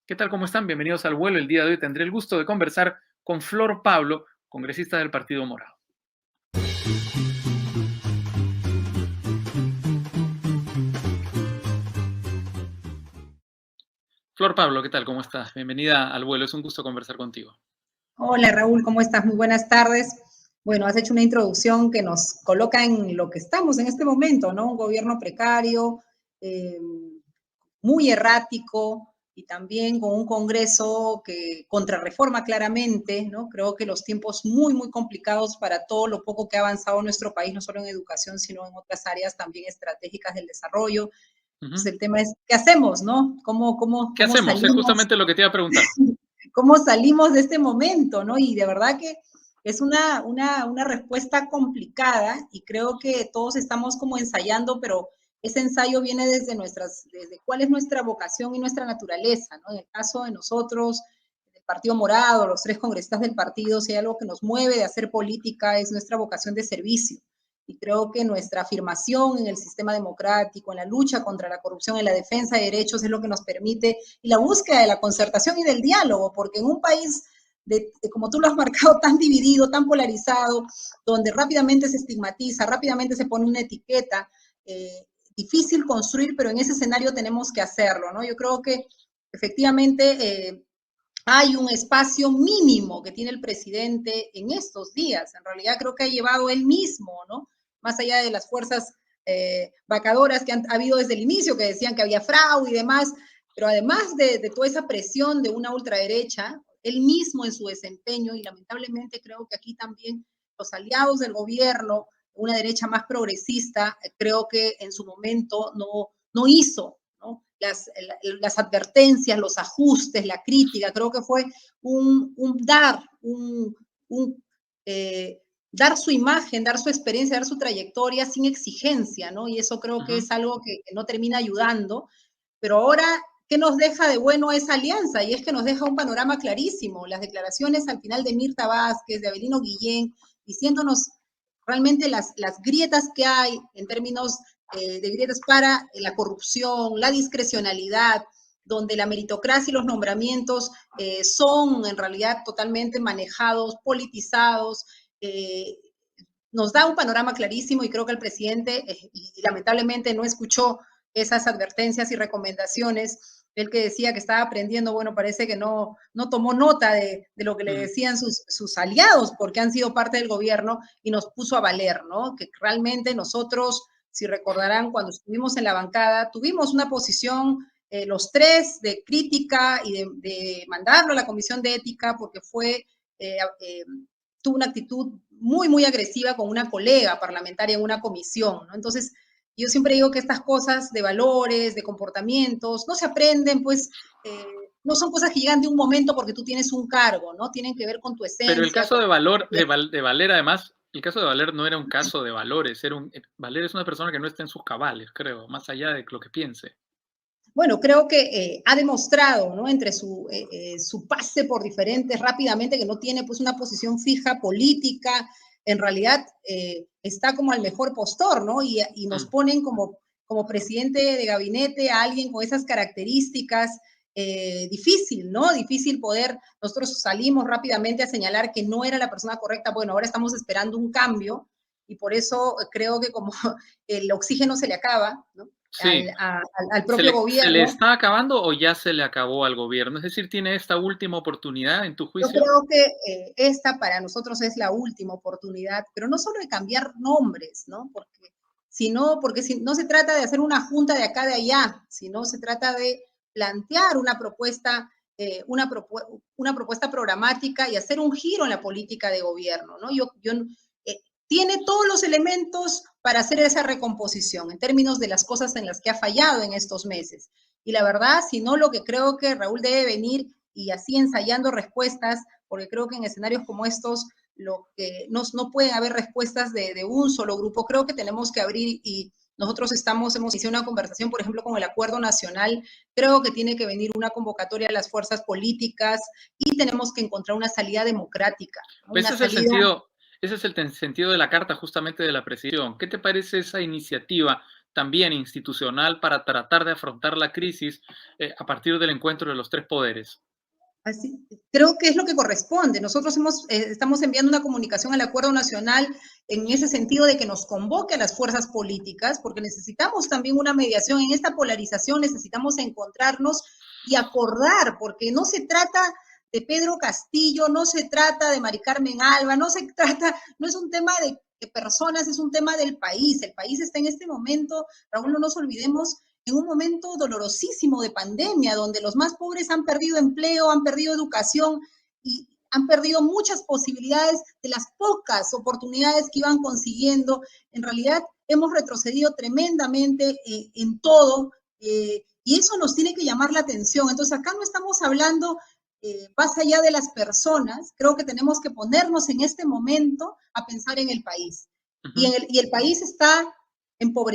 ¿Qué tal? ¿Cómo están? Bienvenidos al vuelo. El día de hoy tendré el gusto de conversar con Flor Pablo, congresista del Partido Morado. Flor Pablo, ¿qué tal? ¿Cómo estás? Bienvenida al vuelo. Es un gusto conversar contigo. Hola Raúl, ¿cómo estás? Muy buenas tardes. Bueno, has hecho una introducción que nos coloca en lo que estamos en este momento, ¿no? Un gobierno precario, eh, muy errático y también con un Congreso que contrarreforma claramente, ¿no? Creo que los tiempos muy complicados para todo lo poco que ha avanzado nuestro país, no solo en educación, sino en otras áreas también estratégicas del desarrollo. Entonces el tema es, ¿qué hacemos, no? ¿Qué ¿Cómo hacemos? Es salimos? justamente lo que te iba a preguntar. ¿Cómo salimos de este momento, no? Y de verdad que es una respuesta complicada y creo que todos estamos como ensayando, pero ese ensayo viene desde cuál es nuestra vocación y nuestra naturaleza, ¿no? En el caso de nosotros, el Partido Morado, los 3 congresistas del partido, si hay algo que nos mueve de hacer política es nuestra vocación de servicio. Y creo que nuestra afirmación en el sistema democrático, en la lucha contra la corrupción, en la defensa de derechos es lo que nos permite, y la búsqueda de la concertación y del diálogo, porque en un país como tú lo has marcado, tan dividido, tan polarizado, donde rápidamente se estigmatiza, rápidamente se pone una etiqueta, difícil construir, pero en ese escenario tenemos que hacerlo, ¿no? Yo creo que efectivamente hay un espacio mínimo que tiene el presidente en estos días. En realidad creo que ha llevado él mismo, ¿no? Más allá de las fuerzas vacadoras que han habido desde el inicio, que decían que había fraude y demás, pero además de toda esa presión de una ultraderecha, él mismo en su desempeño, y lamentablemente creo que aquí también los aliados del gobierno, una derecha más progresista, creo que en su momento no hizo, ¿no? Las advertencias, los ajustes, la crítica, creo que fue dar su imagen, dar su experiencia, dar su trayectoria sin exigencia, ¿no? Y eso creo que es algo que no termina ayudando. Pero ahora, ¿qué nos deja de bueno esa alianza? Y es que nos deja un panorama clarísimo. Las declaraciones al final de Mirta Vázquez, de Avelino Guillén, diciéndonos realmente las grietas que hay en términos de grietas para la corrupción, la discrecionalidad, donde la meritocracia y los nombramientos son en realidad totalmente manejados, politizados, nos da un panorama clarísimo y creo que el presidente, y lamentablemente no escuchó esas advertencias y recomendaciones. Él que decía que estaba aprendiendo, bueno, parece que no tomó nota de lo que le decían sus aliados, porque han sido parte del gobierno, y nos puso a valer, ¿no? Que realmente nosotros, si recordarán, cuando estuvimos en la bancada, tuvimos una posición, los tres, de crítica y de mandarlo a la Comisión de Ética, porque tuvo una actitud muy agresiva con una colega parlamentaria en una comisión, ¿no? Entonces, yo siempre digo que estas cosas de valores, de comportamientos, no se aprenden, pues, no son cosas que llegan de un momento porque tú tienes un cargo, ¿no? Tienen que ver con tu Pero el esencia. caso de Valor, de Valer, además, el caso de Valer no era un caso de valores. Valer es una persona que no está en sus cabales, creo, más allá de lo que piense. Bueno, creo que ha demostrado, ¿no? Entre su pase por diferentes rápidamente, que no tiene pues una posición fija política, en realidad está como al mejor postor, ¿no? Y nos ponen como presidente de gabinete a alguien con esas características, difícil, ¿no? Difícil poder, nosotros salimos rápidamente a señalar que no era la persona correcta. Bueno, ahora estamos esperando un cambio y por eso creo que como el oxígeno se le acaba, ¿no? Sí. Al ¿Se propio le gobierno. está acabando o ya se le acabó al gobierno? Es decir, ¿tiene esta última oportunidad en tu Yo juicio? creo que esta para nosotros es la última oportunidad, pero no solo de cambiar nombres, ¿no? Porque si, no se trata de hacer una junta de acá de allá, sino se trata de plantear una propuesta programática y hacer un giro en la política de gobierno, ¿no? Tiene todos los elementos para hacer esa recomposición en términos de las cosas en las que ha fallado en estos meses. Y la verdad, si no, lo que creo que Raúl debe venir y así ensayando respuestas, porque creo que en escenarios como estos no pueden haber respuestas de un solo grupo. Creo que tenemos que abrir, y nosotros hemos iniciado una conversación, por ejemplo, con el Acuerdo Nacional. Creo que tiene que venir una convocatoria a las fuerzas políticas y tenemos que encontrar una salida democrática, ¿no? Pues Una salida. ese es el sentido de la carta justamente de la presidencia. ¿Qué te parece esa iniciativa también institucional para tratar de afrontar la crisis a partir del encuentro de los tres poderes? Así, creo que es lo que corresponde. Nosotros estamos enviando una comunicación al Acuerdo Nacional en ese sentido de que nos convoque a las fuerzas políticas, porque necesitamos también una mediación. En esta polarización necesitamos encontrarnos y acordar, porque no se trata de Pedro Castillo, no se trata de Mari Carmen Alba, no es un tema de personas, es un tema del país. El país está en este momento, Raúl, no nos olvidemos, en un momento dolorosísimo de pandemia, donde los más pobres han perdido empleo, han perdido educación y han perdido muchas posibilidades de las pocas oportunidades que iban consiguiendo. En realidad hemos retrocedido tremendamente en todo y eso nos tiene que llamar la atención. Entonces acá no estamos hablando más allá de las personas, creo que tenemos que ponernos en este momento a pensar en el país. Y el país está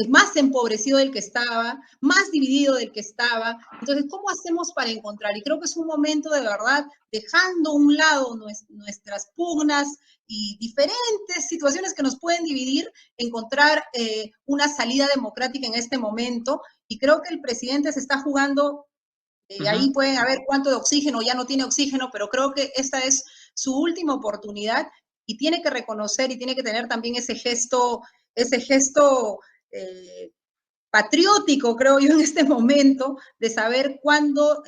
más empobrecido del que estaba, más dividido del que estaba. Entonces, ¿cómo hacemos para encontrar? Y creo que es un momento de verdad, dejando a un lado nuestras pugnas y diferentes situaciones que nos pueden dividir, encontrar una salida democrática en este momento. Y creo que el presidente se está jugando, ahí pueden haber cuánto de oxígeno, ya no tiene oxígeno, pero creo que esta es su última oportunidad y tiene que reconocer y tiene que tener también ese gesto patriótico, creo yo, en este momento, de saber cuándo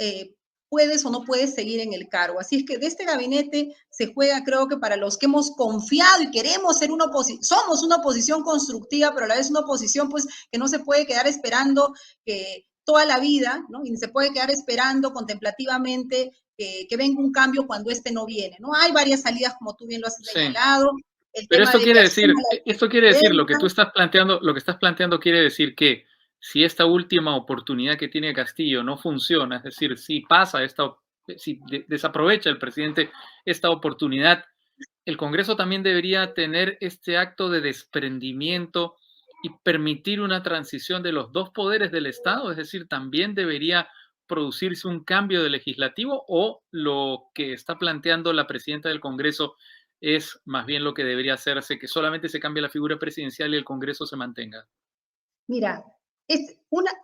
puedes o no puedes seguir en el cargo. Así es que de este gabinete se juega, creo que para los que hemos confiado y queremos ser una oposición, somos una oposición constructiva, pero a la vez una oposición pues que no se puede quedar esperando toda la vida, ¿no? Y ni se puede quedar esperando contemplativamente que venga un cambio cuando este no viene, ¿no? Hay varias salidas, como tú bien lo has señalado. El pero esto quiere decir, lo que estás planteando quiere decir que si esta última oportunidad que tiene Castillo no funciona, es decir, si pasa si desaprovecha el presidente esta oportunidad, el Congreso también debería tener este acto de desprendimiento y permitir una transición de los dos poderes del Estado, es decir, también debería producirse un cambio de legislativo, o lo que está planteando la presidenta del Congreso es más bien lo que debería hacerse, que solamente se cambie la figura presidencial y el Congreso se mantenga. Mira,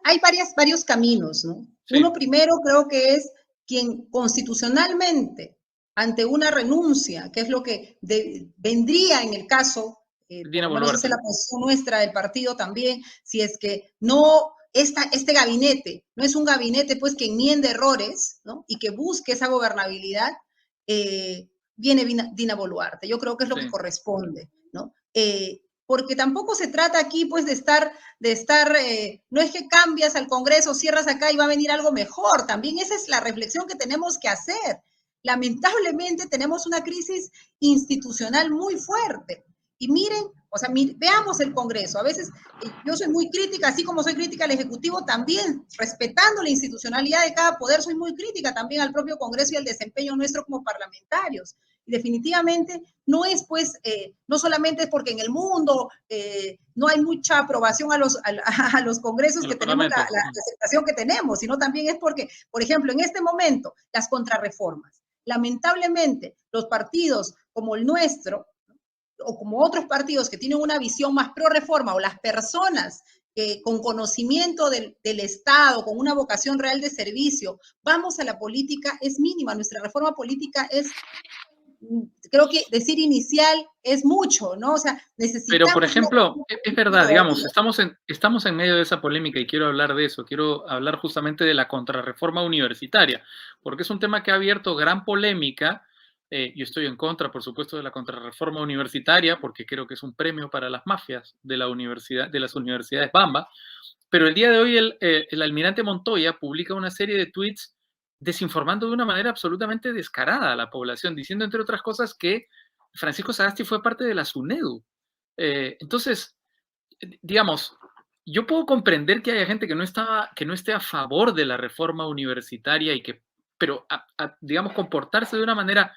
hay varios caminos, ¿no? Sí. Uno primero creo que es quien constitucionalmente, ante una renuncia, que es lo que vendría en el caso, Dina por lo menos Boluarte. esa es la posición nuestra del partido también, si es que no, este gabinete no es un gabinete pues que enmiende errores, ¿no? Y que busque esa gobernabilidad, viene Dina Boluarte. Yo creo que es lo que corresponde, ¿no? Porque tampoco se trata aquí pues de estar no es que cambias al Congreso, cierras acá y va a venir algo mejor. También esa es la reflexión que tenemos que hacer. Lamentablemente tenemos una crisis institucional muy fuerte. Y miren, o sea, veamos el Congreso. A veces yo soy muy crítica, así como soy crítica al Ejecutivo, también respetando la institucionalidad de cada poder, soy muy crítica también al propio Congreso y al desempeño nuestro como parlamentarios. Y definitivamente no es pues, no solamente es porque en el mundo no hay mucha aprobación a los congresos que tenemos, la aceptación que tenemos, sino también es porque, por ejemplo, en este momento, las contrarreformas. Lamentablemente, los partidos como el nuestro, o como otros partidos que tienen una visión más pro reforma, o las personas que con conocimiento del Estado, con una vocación real de servicio, vamos a la política, es mínima. Nuestra reforma política es, creo que decir inicial es mucho, ¿no? O sea, necesitamos... Pero, por ejemplo, es verdad, digamos, estamos en medio de esa polémica y quiero hablar de eso, quiero hablar justamente de la contrarreforma universitaria, porque es un tema que ha abierto gran polémica. Yo estoy en contra, por supuesto, de la contrarreforma universitaria, porque creo que es un premio para las mafias de las universidades Bamba. Pero el día de hoy el almirante Montoya publica una serie de tweets desinformando de una manera absolutamente descarada a la población, diciendo, entre otras cosas, que Francisco Sagasti fue parte de la SUNEDU. Entonces, digamos, yo puedo comprender que haya gente que no esté a favor de la reforma universitaria, pero digamos, comportarse de una manera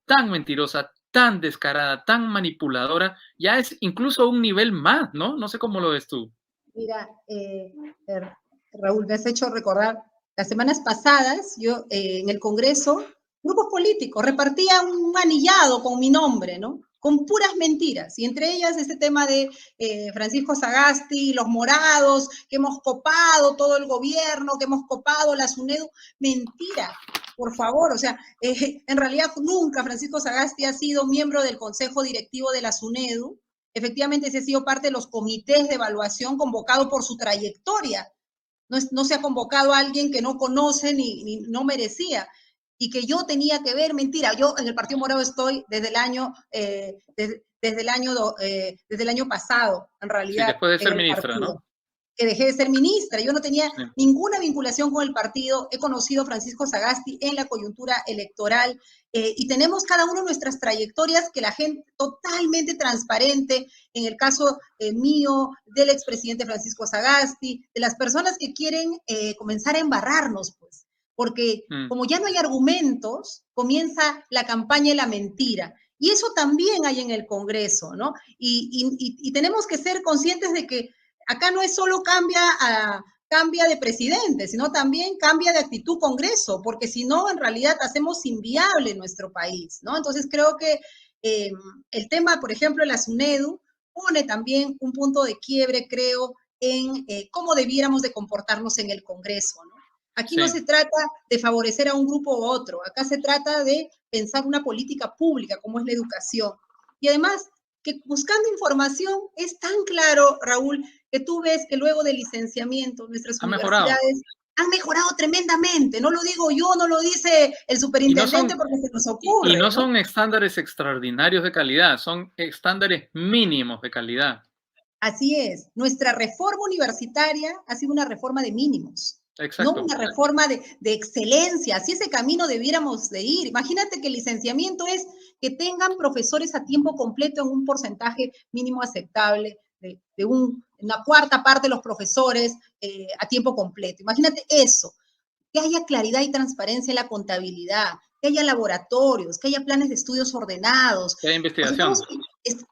tan mentirosa, tan descarada, tan manipuladora, ya es incluso un nivel más, ¿no? No sé cómo lo ves tú. Mira, Raúl, me has hecho recordar, las semanas pasadas, yo en el Congreso, grupos políticos repartían un anillado con mi nombre, ¿no? con puras mentiras, y entre ellas este tema de Francisco Sagasti, los morados, que hemos copado todo el gobierno, que hemos copado la SUNEDU. Mentira, por favor, o sea, en realidad nunca Francisco Sagasti ha sido miembro del consejo directivo de la SUNEDU. Efectivamente, se ha sido parte de los comités de evaluación convocado por su trayectoria. No se ha convocado a alguien que no conoce ni no merecía. Y que yo tenía que ver, mentira, yo en el Partido Morado estoy desde el año, desde el año pasado, en Sí, realidad, después de en ser el ministra, partido. ¿no? Que dejé de ser ministra, yo no tenía Sí. ninguna vinculación con el partido, he conocido a Francisco Sagasti en la coyuntura electoral, y tenemos cada uno nuestras trayectorias que la gente totalmente transparente, en el caso mío, del expresidente Francisco Sagasti, de las personas que quieren comenzar a embarrarnos, pues, porque como ya no hay argumentos, comienza la campaña de la mentira. Y eso también hay en el Congreso, ¿no? Y tenemos que ser conscientes de que acá no es solo cambia de presidente, sino también cambia de actitud Congreso, porque si no, en realidad hacemos inviable nuestro país, ¿no? Entonces creo que el tema, por ejemplo, de la SUNEDU pone también un punto de quiebre, creo, en cómo debiéramos de comportarnos en el Congreso, ¿no? Aquí no se trata de favorecer a un grupo u otro, acá se trata de pensar una política pública como es la educación. Y además, que buscando información es tan claro, Raúl, que tú ves que luego del licenciamiento nuestras universidades han mejorado tremendamente. No lo digo yo, no lo dice el superintendente porque se nos ocurre. Y no son estándares extraordinarios de calidad, son estándares mínimos de calidad. Así es. Nuestra reforma universitaria ha sido una reforma de mínimos. Exacto. No una reforma de excelencia. Así ese camino debiéramos de ir. Imagínate que el licenciamiento es que tengan profesores a tiempo completo en un porcentaje mínimo aceptable de una cuarta parte de los profesores a tiempo completo. Imagínate eso, que haya claridad y transparencia en la contabilidad, que haya laboratorios, que haya planes de estudios ordenados. Que haya investigación.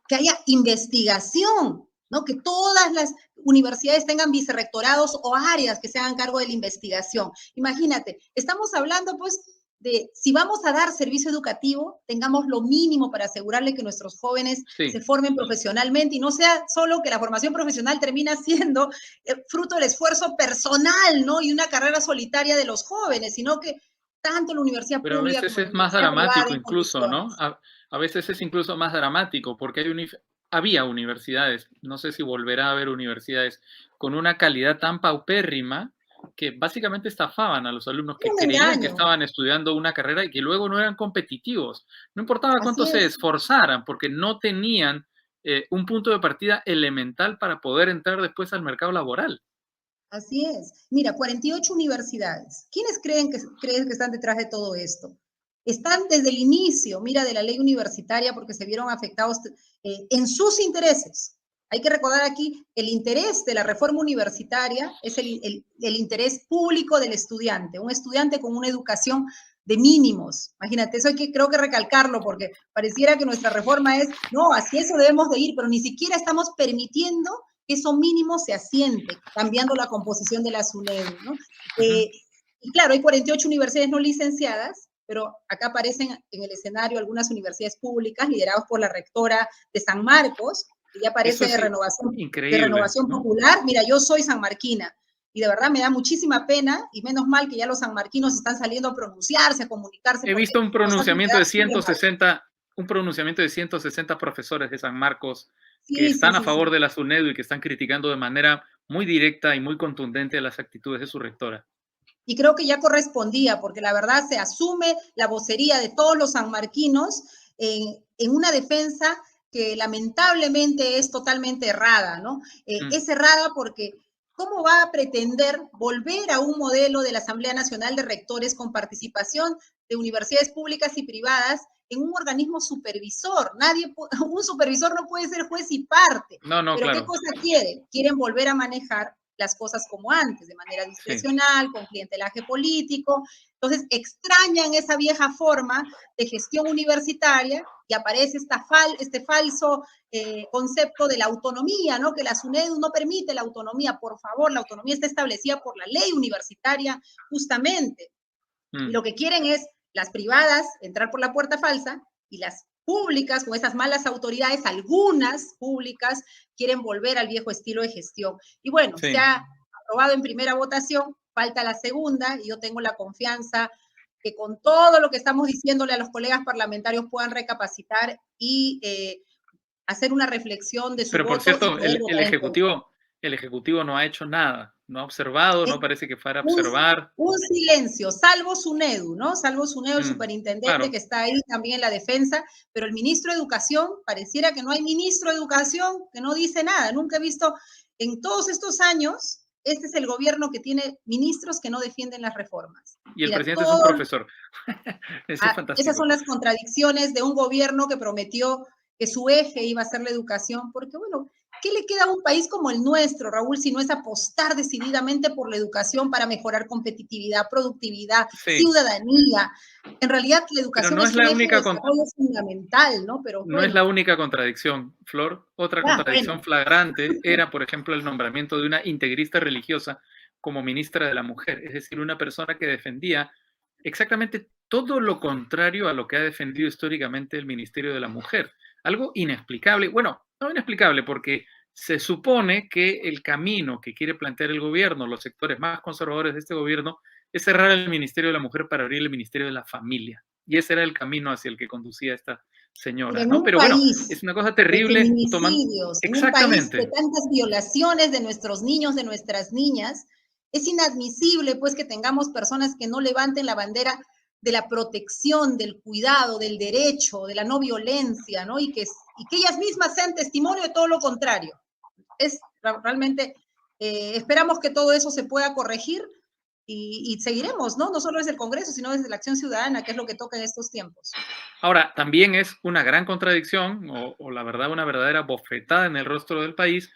Que haya investigación, ¿no? Que todas las universidades tengan vicerrectorados o áreas que se hagan cargo de la investigación. Imagínate, estamos hablando pues de si vamos a dar servicio educativo, tengamos lo mínimo para asegurarle que nuestros jóvenes se formen profesionalmente y no sea solo que la formación profesional termina siendo fruto del esfuerzo personal, ¿no? Y una carrera solitaria de los jóvenes, sino que tanto la universidad pública como la a veces es más dramático incluso, ¿no? A veces es incluso más dramático porque había universidades, no sé si volverá a haber universidades con una calidad tan paupérrima que básicamente estafaban a los alumnos que creían que estaban estudiando una carrera y que luego no eran competitivos. No importaba cuánto se esforzaran porque no tenían un punto de partida elemental para poder entrar después al mercado laboral. Así es. Mira, 48 universidades. ¿Quiénes creen que están detrás de todo esto? Están desde el inicio, mira, de la ley universitaria porque se vieron afectados en sus intereses. Hay que recordar aquí, el interés de la reforma universitaria es el interés público del estudiante, un estudiante con una educación de mínimos. Imagínate, eso creo que recalcarlo porque pareciera que nuestra reforma es, no, así eso debemos de ir, pero ni siquiera estamos permitiendo que eso mínimo se asiente, cambiando la composición de la SUNEDU, ¿no? Y claro, hay 48 universidades no licenciadas, pero acá aparecen en el escenario algunas universidades públicas lideradas por la rectora de San Marcos, que ya aparece de renovación popular. Mira, yo soy sanmarquina y de verdad me da muchísima pena y menos mal que ya los sanmarquinos están saliendo a pronunciarse, a comunicarse. He visto un pronunciamiento de 160, profesores de San Marcos que están a favor de la SUNEDU y que están criticando de manera muy directa y muy contundente las actitudes de su rectora. Y creo que ya correspondía, porque la verdad se asume la vocería de todos los sanmarquinos en una defensa que lamentablemente es totalmente errada, ¿no? Es errada porque ¿cómo va a pretender volver a un modelo de la Asamblea Nacional de Rectores con participación de universidades públicas y privadas en un organismo supervisor? Un supervisor no puede ser juez y parte. No, pero claro. ¿qué cosa quieren? Quieren volver a manejar las cosas como antes, de manera discrecional, con clientelaje político. Entonces, extrañan esa vieja forma de gestión universitaria y aparece este falso concepto de la autonomía, ¿no? Que la SUNEDU no permite la autonomía. Por favor, la autonomía está establecida por la ley universitaria, justamente. Y lo que quieren es las privadas entrar por la puerta falsa y las públicas, con esas malas autoridades, algunas públicas quieren volver al viejo estilo de gestión. Y bueno, se Sí. ha aprobado en primera votación, falta la segunda, y yo tengo la confianza que con todo lo que estamos diciéndole a los colegas parlamentarios puedan recapacitar y hacer una reflexión de su Pero por voto y cierto, poder votar en contra. el ejecutivo no ha hecho nada, no ha observado, Es no parece que fuera a un, observar. un silencio, salvo Sunedu, ¿no? Salvo Sunedu, el superintendente que Claro, está ahí también en la defensa, pero el ministro de Educación, pareciera que no hay ministro de Educación que no dice nada. Nunca he visto en todos estos años, este es el gobierno que tiene ministros que no defienden las reformas. y el Mira, presidente es un todo, profesor. Eso es esas fantástico. son las contradicciones de un gobierno que prometió que su eje iba a ser la educación, porque bueno, ¿qué le queda a un país como el nuestro, Raúl, si no es apostar decididamente por la educación para mejorar competitividad, productividad, Sí, ciudadanía? En realidad la pero educación no es es un la eje de única, desarrollo fundamental, ¿no? Pero no es bueno, la única contradicción, Flor. Otra contradicción bueno, flagrante era, por ejemplo, el nombramiento de una integrista religiosa como ministra de la Mujer, es decir, una persona que defendía exactamente todo lo contrario a lo que ha defendido históricamente el Ministerio de la Mujer. Algo inexplicable, bueno, no inexplicable, porque se supone que el camino que quiere plantear el gobierno, los sectores más conservadores de este gobierno, es cerrar el Ministerio de la Mujer para abrir el Ministerio de la Familia. Y ese era el camino hacia el que conducía esta mira, señora, en ¿no? un Pero bueno, país es una cosa de terrible tomando... feminicidios, en un país de Exactamente, tantas violaciones de nuestros niños, de nuestras niñas, es inadmisible pues que tengamos personas que no levanten la bandera de la protección, del cuidado, del derecho, de la no violencia, ¿no? Y que ellas mismas sean testimonio de todo lo contrario. Es realmente, esperamos que todo eso se pueda corregir y seguiremos, ¿no? No solo desde el Congreso, sino desde la acción ciudadana, que es lo que toca en estos tiempos. ahora, también es una gran contradicción, o la verdad, una verdadera bofetada en el rostro del país,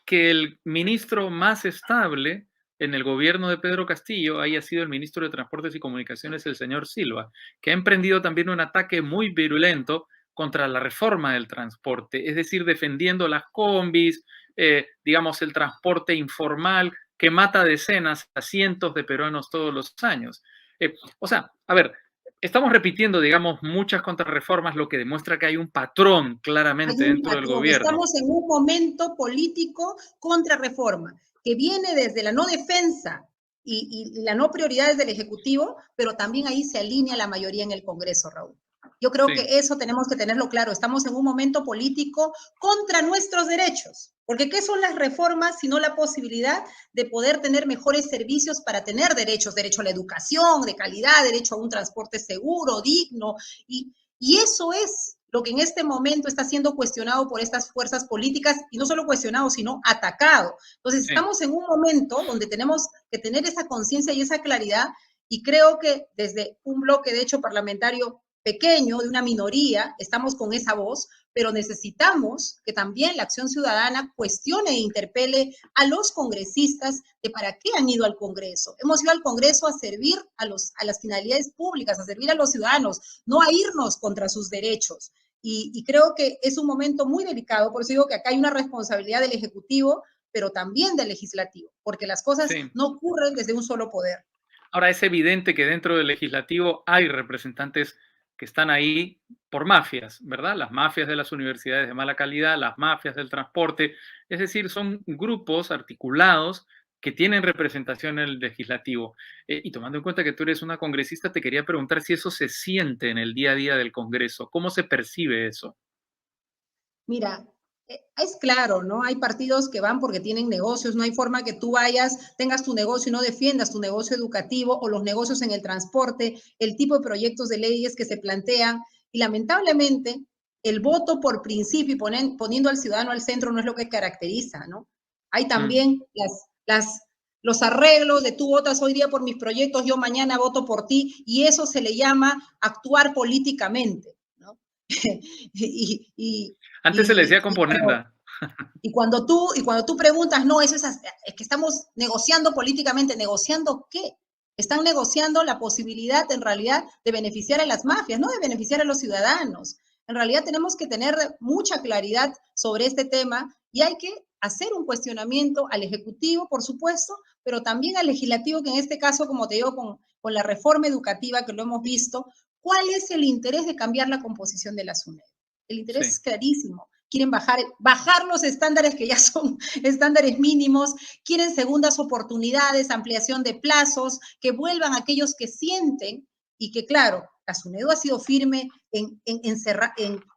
que el ministro más estable en el gobierno de Pedro Castillo haya sido el ministro de Transportes y Comunicaciones, el señor Silva, que ha emprendido también un ataque muy virulento contra la reforma del transporte, es decir, defendiendo las combis, digamos, el transporte informal que mata decenas a cientos de peruanos todos los años. O sea, a ver, estamos repitiendo, digamos, muchas contrarreformas, lo que demuestra que hay un patrón Hay claramente un dentro del patrón. gobierno. Estamos en un momento político contra reforma, que viene desde la no defensa y la no prioridad del Ejecutivo, pero también ahí se alinea la mayoría en el Congreso, Raúl. Yo creo Sí, que eso tenemos que tenerlo claro. Estamos en un momento político contra nuestros derechos. Porque ¿qué son las reformas sino la posibilidad de poder tener mejores servicios para tener derechos? Derecho a la educación de calidad, derecho a un transporte seguro, digno. Y eso es lo que en este momento está siendo cuestionado por estas fuerzas políticas, y no solo cuestionado, sino atacado. Entonces, sí. estamos en un momento donde tenemos que tener esa conciencia y esa claridad, y creo que desde un bloque, de hecho, parlamentario pequeño, de una minoría, estamos con esa voz, pero necesitamos que también la acción ciudadana cuestione e interpele a los congresistas de para qué han ido al Congreso. Hemos ido al Congreso a servir a las finalidades públicas, a servir a los ciudadanos, no a irnos contra sus derechos. Y creo que es un momento muy delicado, por eso digo que acá hay una responsabilidad del Ejecutivo, pero también del Legislativo, porque las cosas Sí. no ocurren desde un solo poder. Ahora, es evidente que dentro del legislativo hay representantes que están ahí por mafias, ¿verdad? Las mafias de las universidades de mala calidad, las mafias del transporte, es decir, son grupos articulados que tienen representación en el legislativo. Y tomando en cuenta que tú eres una congresista, te quería preguntar si eso se siente en el día a día del Congreso. ¿Cómo se percibe eso? Mira, es claro, ¿no? Hay partidos que van porque tienen negocios, no hay forma que tú vayas, tengas tu negocio y no defiendas tu negocio educativo o los negocios en el transporte, el tipo de proyectos de leyes que se plantean. Y lamentablemente, el voto por principio y poniendo al ciudadano al centro no es lo que caracteriza, ¿no? Hay Mm. también los arreglos de tú votas hoy día por mis proyectos, yo mañana voto por ti, y eso se le llama actuar políticamente, ¿no? y, y, Antes se le decía y, y, cuando, componenda. y cuando tú preguntas, no, es que estamos negociando políticamente, ¿negociando qué? Están negociando la posibilidad en realidad de beneficiar a las mafias, no de beneficiar a los ciudadanos. En realidad tenemos que tener mucha claridad sobre este tema y hay que hacer un cuestionamiento al Ejecutivo, por supuesto, pero también al Legislativo, que en este caso, como te digo, con la reforma educativa que lo hemos visto, ¿cuál es el interés de cambiar la composición de la SUNED? El interés Sí. es clarísimo. Quieren bajar los estándares que ya son estándares mínimos, quieren segundas oportunidades, ampliación de plazos, que vuelvan aquellos que sienten y que, claro, la SUNEDU ha sido firme en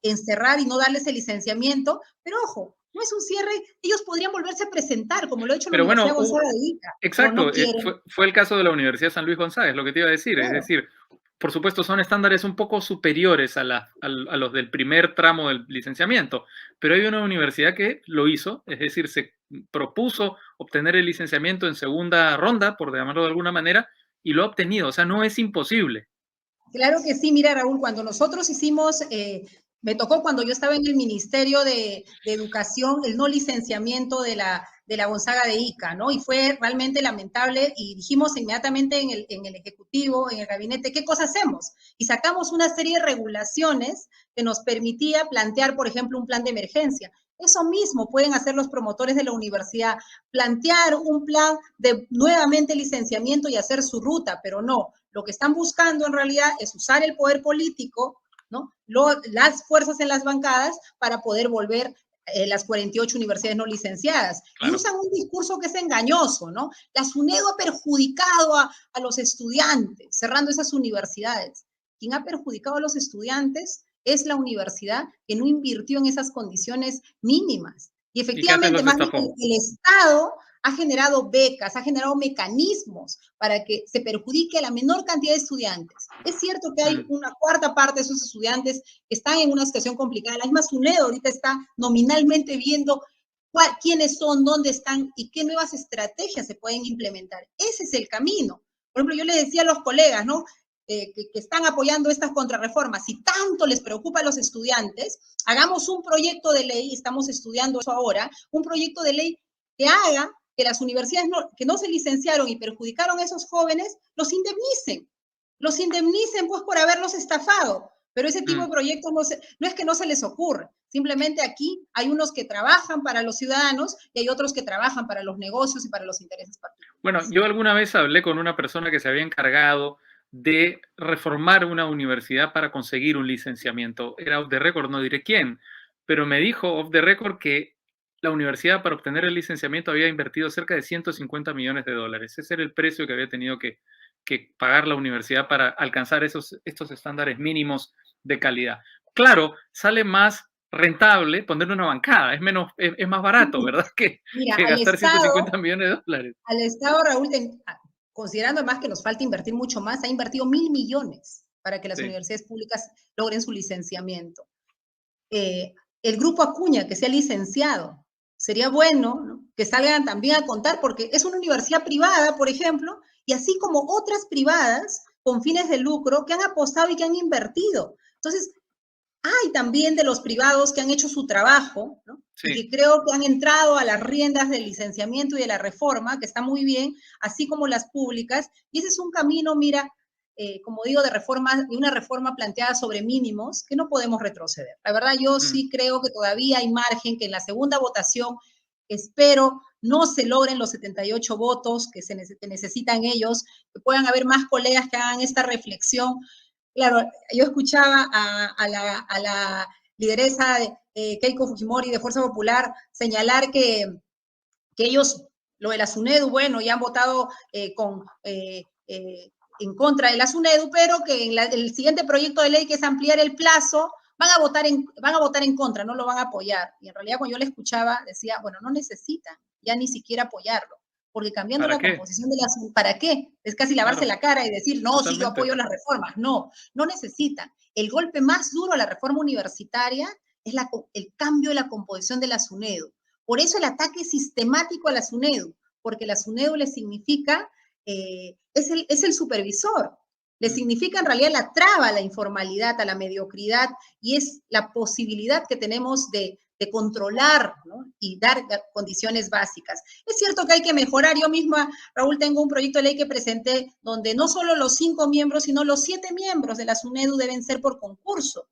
encerrar y no darles el licenciamiento, pero ojo, no es un cierre, ellos podrían volverse a presentar, como lo ha hecho la Pero Universidad bueno, Gonzaga de Ica, pero no exacto, quieren. fue el caso de la Universidad San Luis Gonzaga, lo que te iba a decir. Es Claro, decir, por supuesto, son estándares un poco superiores a los del primer tramo del licenciamiento, pero hay una universidad que lo hizo, es decir, se propuso obtener el licenciamiento en segunda ronda, por llamarlo de alguna manera, y lo ha obtenido. O sea, no es imposible. claro que sí. Mira, Raúl, cuando nosotros hicimos, me tocó cuando yo estaba en el Ministerio de Educación, el no licenciamiento de la Gonzaga de Ica, ¿no? Y fue realmente lamentable y dijimos inmediatamente en el Ejecutivo, en el gabinete, ¿qué cosa hacemos? Y sacamos una serie de regulaciones que nos permitía plantear, por ejemplo, un plan de emergencia. Eso mismo pueden hacer los promotores de la universidad, plantear un plan de nuevamente licenciamiento y hacer su ruta, pero no. Lo que están buscando en realidad es usar el poder político, ¿no? Las fuerzas en las bancadas para poder volver las 48 universidades no licenciadas. Y Claro. usan un discurso que es engañoso, ¿no? La SUNEDU ha perjudicado a los estudiantes, cerrando esas universidades. Quien ha perjudicado a los estudiantes es la universidad que no invirtió en esas condiciones mínimas. Y ¿Y qué hacen efectivamente, los más bien estafó? el Estado ha generado becas, ha generado mecanismos para que se perjudique a la menor cantidad de estudiantes. Es cierto que hay Mm. una cuarta parte de esos estudiantes que están en una situación complicada. La misma SUNEDO ahorita está nominalmente viendo quiénes son, dónde están y qué nuevas estrategias se pueden implementar. Ese es el camino. Por ejemplo, yo le decía a los colegas, ¿no? Que están apoyando estas contrarreformas, si tanto les preocupa a los estudiantes, hagamos un proyecto de ley, estamos estudiando eso ahora, un proyecto de ley que haga que las universidades que no se licenciaron y perjudicaron a esos jóvenes, los indemnicen pues por haberlos estafado. Pero ese tipo de proyectos no es que no se les ocurre, simplemente aquí hay unos que trabajan para los ciudadanos y hay otros que trabajan para los negocios y para los intereses Bueno, particulares. yo alguna vez hablé con una persona que se había encargado de reformar una universidad para conseguir un licenciamiento. Era off the record, no diré quién, pero me dijo off the record que la universidad para obtener el licenciamiento había invertido cerca de 150 millones de dólares. Ese era el precio que había tenido que pagar la universidad para alcanzar estos estándares mínimos de calidad. Claro, sale más rentable poner una bancada, es más barato, ¿verdad? Mira, Que gastar 150 millones de dólares. al Estado, Raúl, considerando además que nos falta invertir mucho más, ha invertido 1.000 millones para que las Sí. universidades públicas logren su licenciamiento. El grupo Acuña, que se ha licenciado, sería bueno, ¿no?, que salgan también a contar, porque es una universidad privada, por ejemplo, y así como otras privadas con fines de lucro que han apostado y que han invertido. Entonces, hay también de los privados que han hecho su trabajo, ¿no?, y Sí. que creo que han entrado a las riendas del licenciamiento y de la reforma, que está muy bien, así como las públicas, y ese es un camino, mira, como digo, de una reforma planteada sobre mínimos que no podemos retroceder. La verdad, yo Mm. sí creo que todavía hay margen, que en la segunda votación espero no se logren los 78 votos que necesitan ellos, que puedan haber más colegas que hagan esta reflexión. Claro, yo escuchaba a la lideresa de Keiko Fujimori de Fuerza Popular señalar que ellos, lo de la SUNEDU, bueno, ya han votado en contra de la SUNEDU, pero que en el siguiente proyecto de ley, que es ampliar el plazo, van a votar en contra, no lo van a apoyar. Y en realidad cuando yo le escuchaba, decía, bueno, no necesitan ya ni siquiera apoyarlo, porque cambiando ¿Para la qué? composición de la SUNEDU, ¿para qué? Es casi lavarse Claro, la cara y decir, no, sí, yo totalmente. apoyo las reformas. No, no necesitan. El golpe más duro a la reforma universitaria es el cambio de la composición de la SUNEDU. Por eso el ataque sistemático a la SUNEDU, porque la SUNEDU le significa, es el supervisor, le significa en realidad la traba a la informalidad, a la mediocridad, y es la posibilidad que tenemos de controlar, ¿no?, y dar condiciones básicas. Es cierto que hay que mejorar. Yo misma, Raúl, tengo un proyecto de ley que presenté donde no solo los 5 miembros, sino los 7 miembros de la SUNEDU deben ser por concurso.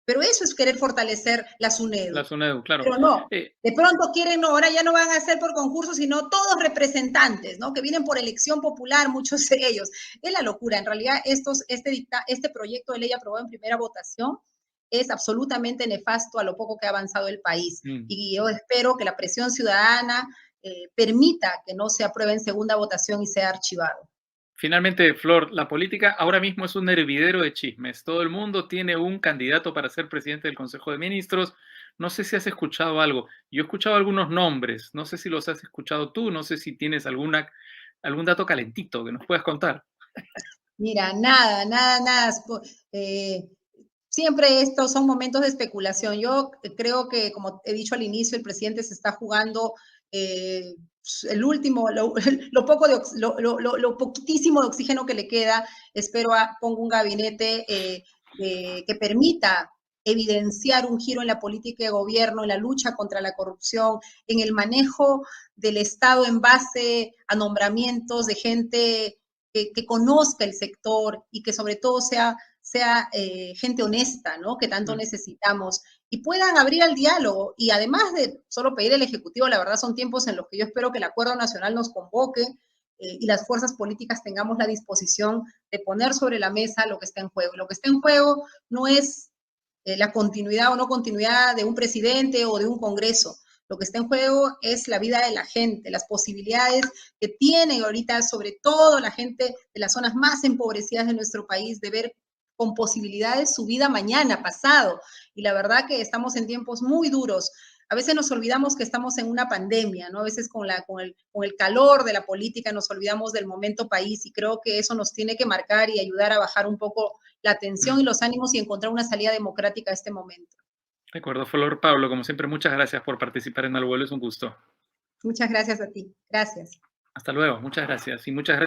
Pero eso es querer fortalecer la La SUNEDU. SUNEDU, claro. Pero no, Eh, de pronto quieren, no, ahora ya no van a ser por concurso, sino todos representantes, ¿no?, que vienen por elección popular, muchos de ellos. Es la locura. En realidad, este proyecto de ley aprobado en primera votación es absolutamente nefasto a lo poco que ha avanzado el país. Mm. Y yo espero que la presión ciudadana permita que no se apruebe en segunda votación y sea archivado. Finalmente, Flor, la política ahora mismo es un hervidero de chismes. Todo el mundo tiene un candidato para ser presidente del Consejo de Ministros. No sé si has escuchado algo. Yo he escuchado algunos nombres. No sé si los has escuchado tú. No sé si tienes algún dato calentito que nos puedas contar. Mira, nada, nada, nada. Eh, Siempre estos son momentos de especulación. Yo creo que, como he dicho al inicio, el presidente se está jugando el último, lo, poco de, lo poquitísimo de oxígeno que le queda. Espero ponga un gabinete que permita evidenciar un giro en la política de gobierno, en la lucha contra la corrupción, en el manejo del Estado en base a nombramientos de gente que conozca el sector y que sobre todo sea gente honesta, ¿no? Que tanto necesitamos, y puedan abrir al diálogo. Y además de solo pedir al Ejecutivo, la verdad son tiempos en los que yo espero que el Acuerdo Nacional nos convoque y las fuerzas políticas tengamos la disposición de poner sobre la mesa lo que está en juego. Lo que está en juego no es la continuidad o no continuidad de un presidente o de un Congreso. Lo que está en juego es la vida de la gente, las posibilidades que tiene ahorita, sobre todo la gente de las zonas más empobrecidas de nuestro país, de ver con posibilidades su vida mañana, pasado. Y la verdad que estamos en tiempos muy duros. A veces nos olvidamos que estamos en una pandemia, ¿no? A veces con el calor de la política nos olvidamos del momento país, y creo que eso nos tiene que marcar y ayudar a bajar un poco la tensión y los ánimos y encontrar una salida democrática a este momento. De acuerdo, Flor. Pablo, como siempre, muchas gracias por participar en Al Vuelo. Es un gusto. Muchas gracias a ti. Gracias. Hasta luego. Muchas gracias. Y muchas gracias.